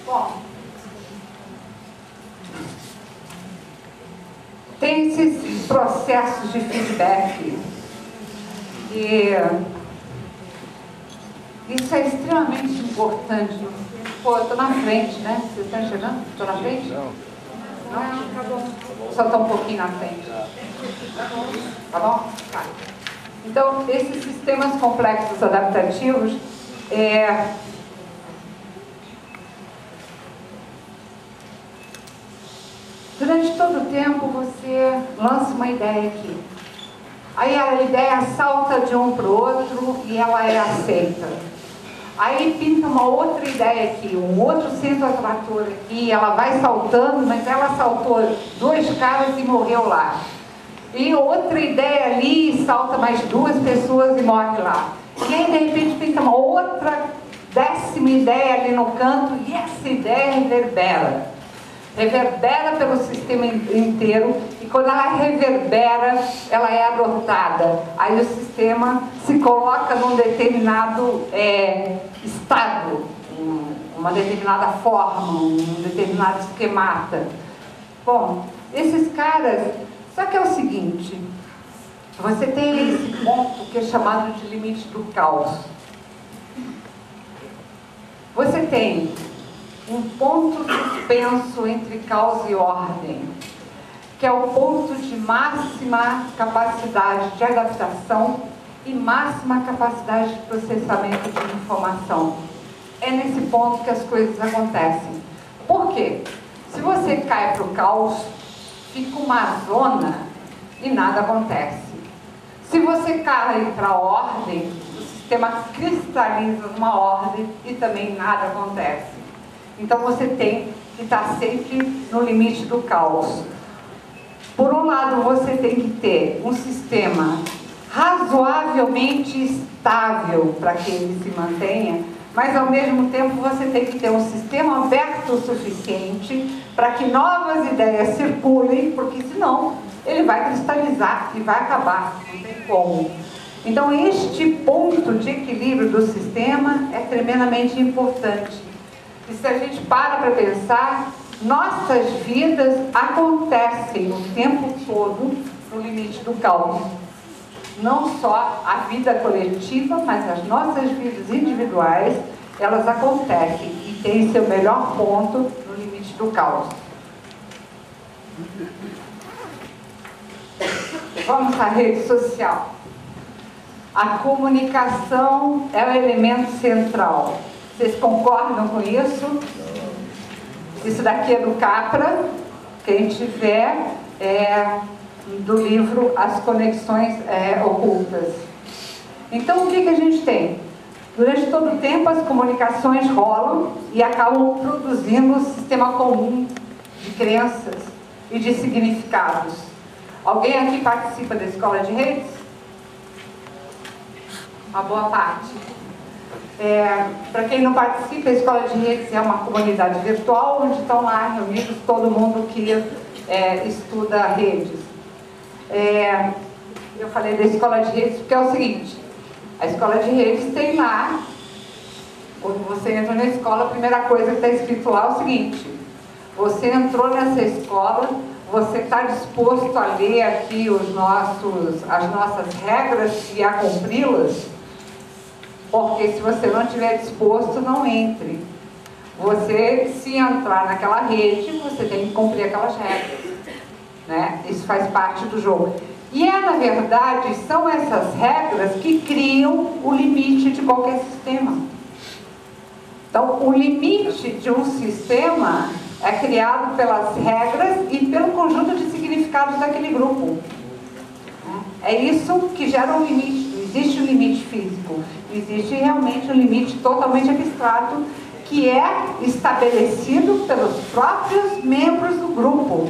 Bom, tem esses processos de feedback e isso é extremamente importante. Pô, eu estou na frente, né? Vocês estão enxergando? Estou na frente? Não? Tá bom. Só estou um pouquinho na frente. Tá bom? Tá. Então, esses sistemas complexos adaptativos durante todo o tempo você lança uma ideia aqui. Aí a ideia salta de um para o outro e ela é aceita. Aí pinta uma outra ideia aqui, um outro centro atrator aqui, ela vai saltando, mas ela saltou 2 caras e morreu lá. E outra ideia ali, salta mais 2 pessoas e morre lá. E aí de repente pinta uma outra 10ª ideia ali no canto e essa ideia reverbera. Reverbera pelo sistema inteiro e quando ela reverbera, ela é adotada. Aí o sistema se coloca num determinado estado, uma determinada forma, um determinado esquemata. Bom, esses caras, só que é o seguinte, você tem esse ponto que é chamado de limite do caos. Você tem um ponto suspenso entre caos e ordem, que é o ponto de máxima capacidade de adaptação e máxima capacidade de processamento de informação. É nesse ponto que as coisas acontecem. Por quê? Se você cai para o caos, fica uma zona e nada acontece. Se você cai para a ordem, o sistema cristaliza numa ordem e também nada acontece. Então você tem que estar sempre no limite do caos. Por um lado, você tem que ter um sistema razoavelmente estável para que ele se mantenha, mas ao mesmo tempo você tem que ter um sistema aberto o suficiente para que novas ideias circulem, porque senão ele vai cristalizar e vai acabar, não tem como. Então este ponto de equilíbrio do sistema é tremendamente importante. E se a gente para pensar, nossas vidas acontecem o tempo todo no limite do caos. Não só a vida coletiva, mas as nossas vidas individuais, elas acontecem e têm seu melhor ponto no limite do caos. Vamos à rede social. A comunicação é o elemento central. Vocês concordam com isso? Isso daqui é do Capra, quem tiver, do livro As Conexões Ocultas. Então, o que a gente tem? Durante todo o tempo, as comunicações rolam e acabam produzindo um sistema comum de crenças e de significados. Alguém aqui participa da escola de redes? Uma boa parte. Para quem não participa, a Escola de Redes é uma comunidade virtual onde estão lá reunidos todo mundo que estuda redes. Eu falei da Escola de Redes porque é o seguinte, a Escola de Redes tem lá, quando você entra na escola, a primeira coisa que está escrito lá é o seguinte: você entrou nessa escola, você está disposto a ler aqui as nossas regras e a cumpri-las? Porque se você não estiver disposto, não entre. Você, se entrar naquela rede, você tem que cumprir aquelas regras, né? Isso faz parte do jogo. E na verdade, são essas regras que criam o limite de qualquer sistema. Então, o limite de um sistema é criado pelas regras e pelo conjunto de significados daquele grupo. É isso que gera um limite. Não existe um limite físico. Existe realmente um limite totalmente abstrato que é estabelecido pelos próprios membros do grupo.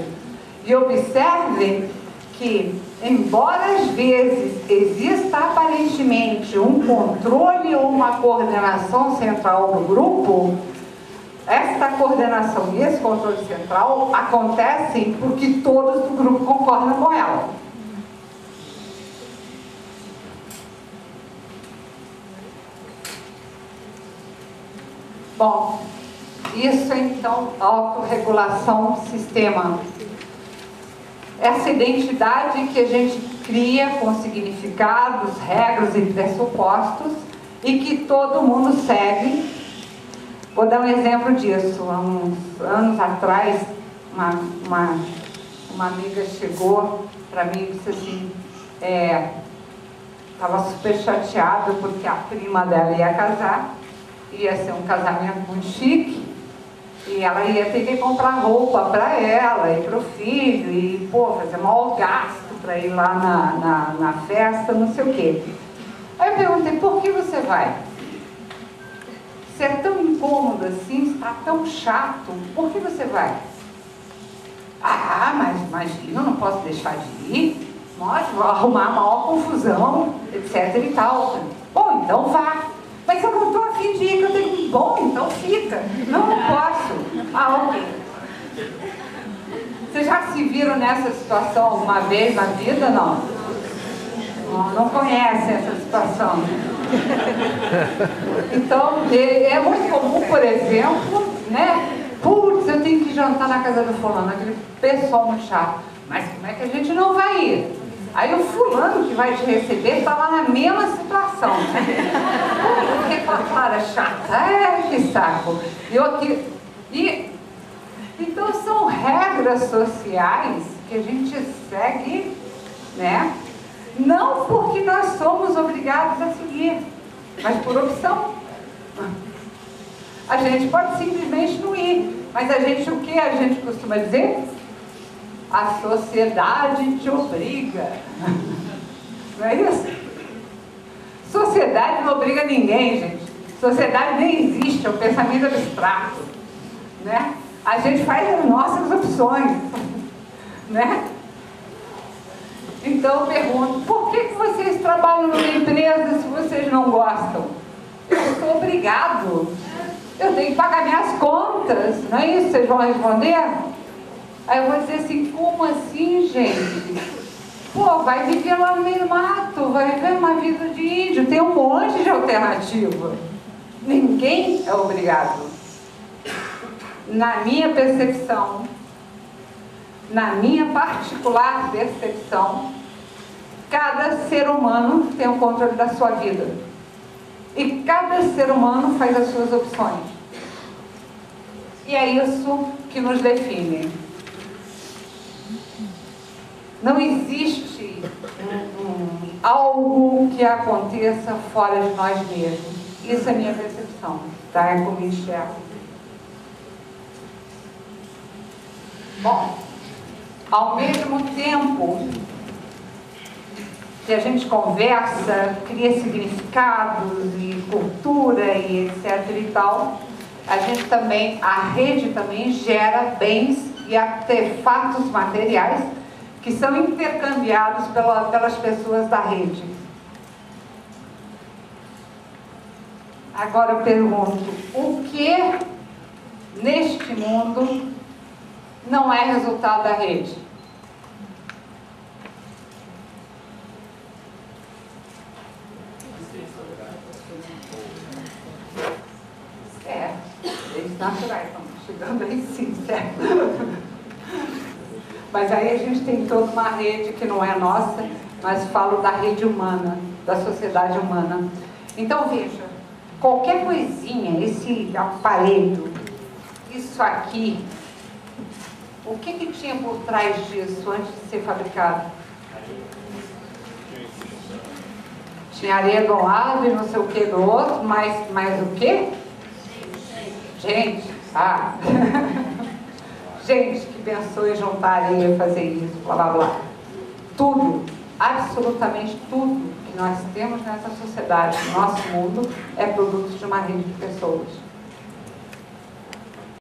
E observem que, embora às vezes exista aparentemente um controle ou uma coordenação central do grupo, esta coordenação e esse controle central acontecem porque todos do grupo concordam com ela. Bom, Isso é, então, autorregulação sistema. Essa identidade que a gente cria com significados, regras e pressupostos e que todo mundo segue. Vou dar um exemplo disso. Há uns anos atrás, uma amiga chegou para mim e disse assim, estava super chateada porque a prima dela ia casar, ia ser um casamento muito chique, e ela ia ter que comprar roupa para ela e para o filho, e fazer maior gasto para ir lá na festa, não sei o quê. Aí eu perguntei, por que você vai? Se é tão incômodo assim, está tão chato, por que você vai? Ah, mas imagina, eu não posso deixar de ir, mas vou arrumar a maior confusão, etc e tal. Bom, então vá. Mas eu não estou a fim de ir, que eu tenho... Bom, então fica. Não posso. Ah, ok. Vocês já se viram nessa situação alguma vez na vida, não? Não conhecem essa situação. Então, é muito comum, por exemplo, né? Putz, eu tenho que jantar na casa do fulano, aquele pessoal muito chato. Mas como é que a gente não vai ir? Aí o fulano que vai te receber está lá na mesma situação. Porque aquela Clara chata, que saco. Então são regras sociais que a gente segue, né? Não porque nós somos obrigados a seguir, mas por opção. A gente pode simplesmente não ir, mas a gente, o que a gente costuma dizer? A sociedade te obriga. Não é isso? Sociedade não obriga ninguém, gente. Sociedade nem existe, é um pensamento abstrato, né? A gente faz as nossas opções, né? Então eu pergunto, por que vocês trabalham numa empresa se vocês não gostam? Eu sou obrigado. Eu tenho que pagar minhas contas, não é isso? Vocês vão responder? Aí eu vou dizer assim, como assim, gente? Pô, vai viver lá no meio do mato, vai viver uma vida de índio, tem um monte de alternativa. Ninguém é obrigado. Na minha percepção, na minha particular percepção, cada ser humano tem o controle da sua vida. E cada ser humano faz as suas opções. E é isso que nos define. Não existe algo que aconteça fora de nós mesmos. Isso é minha percepção, tá? É como enxergo. Bom, ao mesmo tempo que a gente conversa, cria significados e cultura e etc e tal, a gente também, a rede também gera bens e artefatos materiais que são intercambiados pelas pessoas da rede. Agora eu pergunto, o que neste mundo não é resultado da rede? Leis naturais, estamos chegando aí sim, certo? Mas aí a gente tem toda uma rede que não é nossa, mas falo da rede humana, da sociedade humana. Então veja, qualquer coisinha, esse aparelho, isso aqui, o que tinha por trás disso antes de ser fabricado? Tinha areia de um lado e não sei o que do outro, mas o quê? Gente, gente que pensou em juntar areia, fazer isso, blá blá blá. Tudo, absolutamente tudo que nós temos nessa sociedade, no nosso mundo, é produto de uma rede de pessoas.